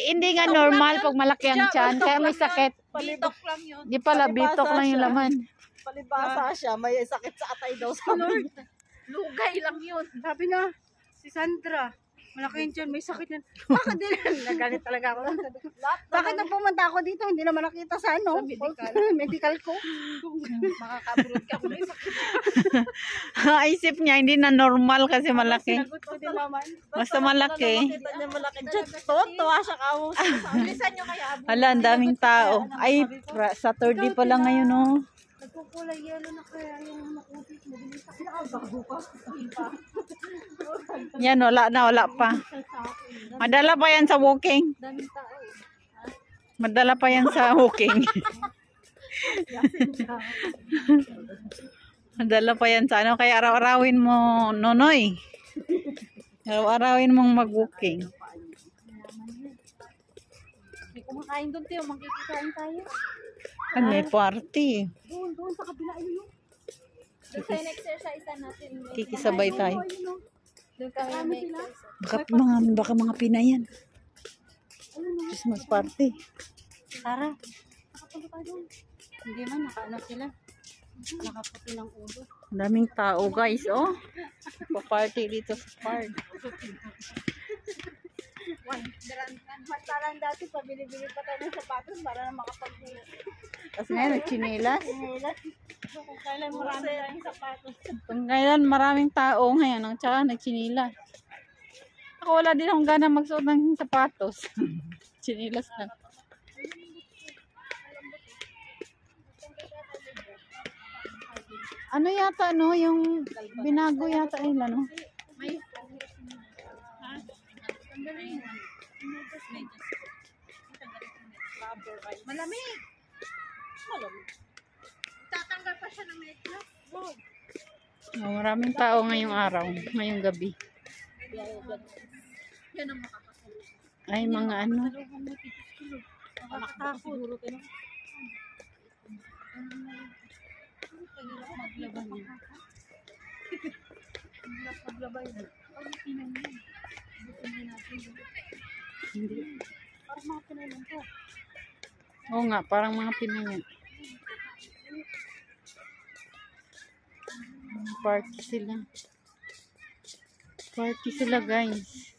Hindi nga normal pag malaki ang tiyan. Kaya may sakit. Bitok lang yun. Di pala, bitok lang yung laman. Palibasa siya, may sakit sa atay daw sa Lord. Lugay lang yun. Sabi na, si Sandra, malaki yung tiyan, may sakit yan. Bakit din? Nagalit talaga ako. Bakit na pumunta ako dito? Hindi naman nakita sa ano? Medical ko. Makakabulot ka kung may sakit. Isip niya, hindi na normal kasi malaki. Sinagot ko din naman. Basta malaki. Makita niya malaki dyan. Tuwa siya kawo. Bilisan nyo kaya. Hala, ang daming tao. Ay, Saturday pa lang ngayon, oh. Nagkukulay yellow na kaya yung makutik. Mabilis Yan, wala pa. Madala pa yan sa walking. Daming tao. Madala pa yan sa walking. Madala pa yan sa ano. Kaya araw-arawin mo, Nonoy. Araw-arawin mong mag-walking. May kumakain doon tayo. Magkikikain tayo. Ay, may party. doon sa kabila yun. Doon tayo na-exercise natin. Kikisabay tayo. Doon kami may exercise. Baka mga Pinay yan. Christmas party. Tara. Nakapunta tayo doon. Hindi man, nakaano sila. Nakaputi ng ulo. Ang daming tao, guys, oh. Pa-party dito sa park. Matalang dati, pabili-bili pa tayo ng sapatos para na makapag-ulo. Tapos ngayon, nagchinilas. Kung kailan marami tayong sapatos. Kung ngayon, maraming tao ngayon, ang tsaka nagchinilas. Ako wala din akong gana magsuot ng sapatos. Chinilas lang. Ano yata, no? Yung binago yata nila, no? May malamig. Tatanggal pa siya ng medyo. Oh, maraming tao ngayong araw, ngayong gabi. Yan ang makakasunod. Ay, mga ano. Nakakatakot. Siguro kayo. Pahirap maglaban yun. Pahirap maglaban yun. Ang pinang yun. Hindi natin. Hindi. Parang mga Pinay lang to. Oo nga, parang mga Pinay yan. Party sila. Party sila, guys.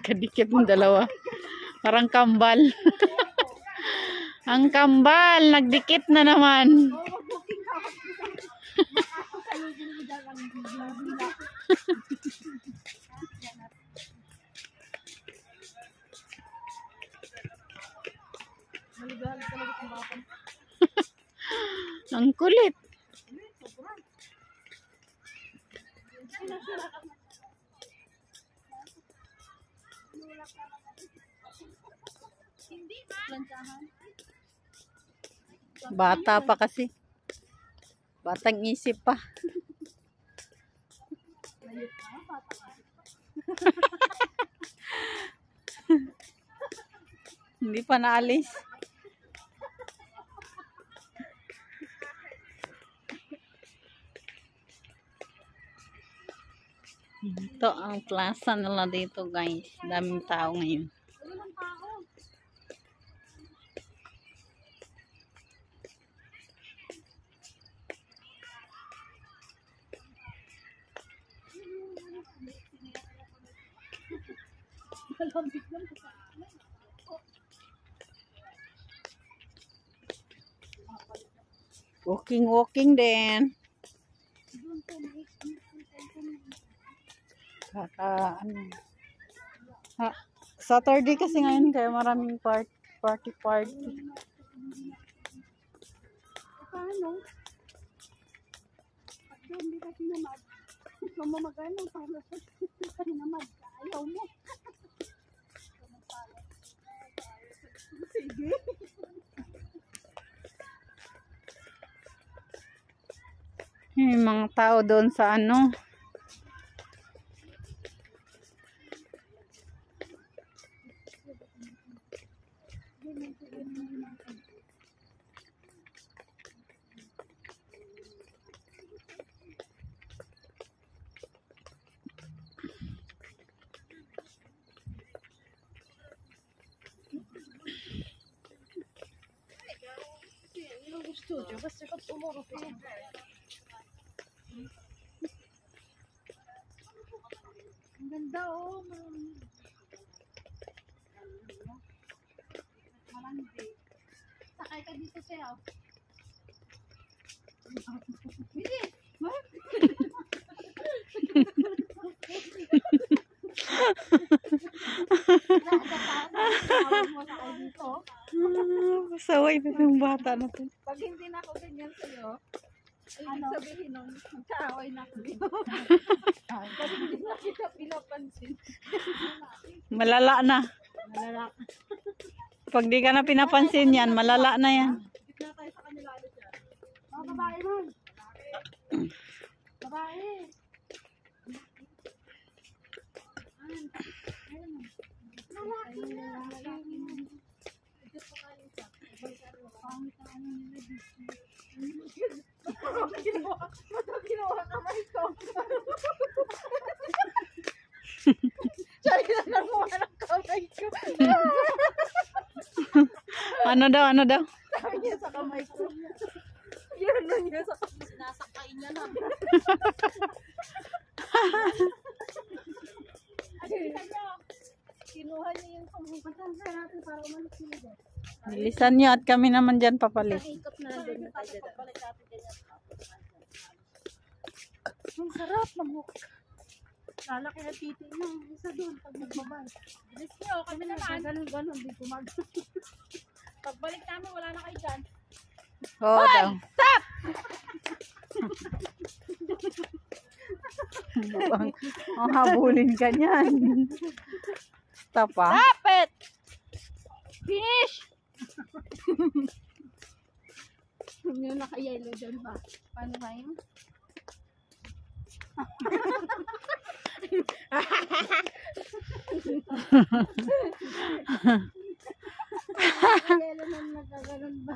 Kadikit ng dalawa. Parang kambal. Ang kambal, nagdikit na naman. Ang kulit. Bata pa kasi. Batang isip pa. Hindi pa naalis. Ito ang plaza nila dito, guys. Daming tao ngayon. Walking din. Ano. Saturday kasi ngayon kaya maraming party. Paano? Pag hindi kasi namad, mamamagano, paano sa namad? Ayaw mo. Sige. Yung mga tao doon sa ano. studio بس يحط اموره فيه. Ang ganda oh. Malandi. Sakay ka dito siya. Bilis! Saway na yung bata na to. Pag hindi na ako ganyan sa'yo, ano sabihin nung kaaway na ako dito. Pag hindi na kita pinapansin. Malala na. Malala. Pag di ka na pinapansin yan, malala na yan. Gitna tayo sa kanila ulit yan. Oh, babae man. Babae. Ginawa kamay ko. Siya na nakuha ng kamay ko. Ano daw, ano daw? Sabi niya sa kamay ko. Yun na niya sa kamay. Sinasakay niya na. Kinuha niya yung pamupatan sa natin para umalis niya. Bilisan nyo at kami naman dyan papalis. Ikot na lang din tayo. Pagbalik natin ganyan. Ang sarap na mukha. Lalaki na titi mo. Isa doon pag nagbabay. Bilis niyo, kami naman. Ganun, di kumag. Pagbalik namin, wala na kayo dyan. Oo daw. Stop! Ang habulin ka niyan. Stop ah. Stop it! Finish! Yung naka-yellow dyan ba? Paano ba yun? Yellow man nagkaganon ba?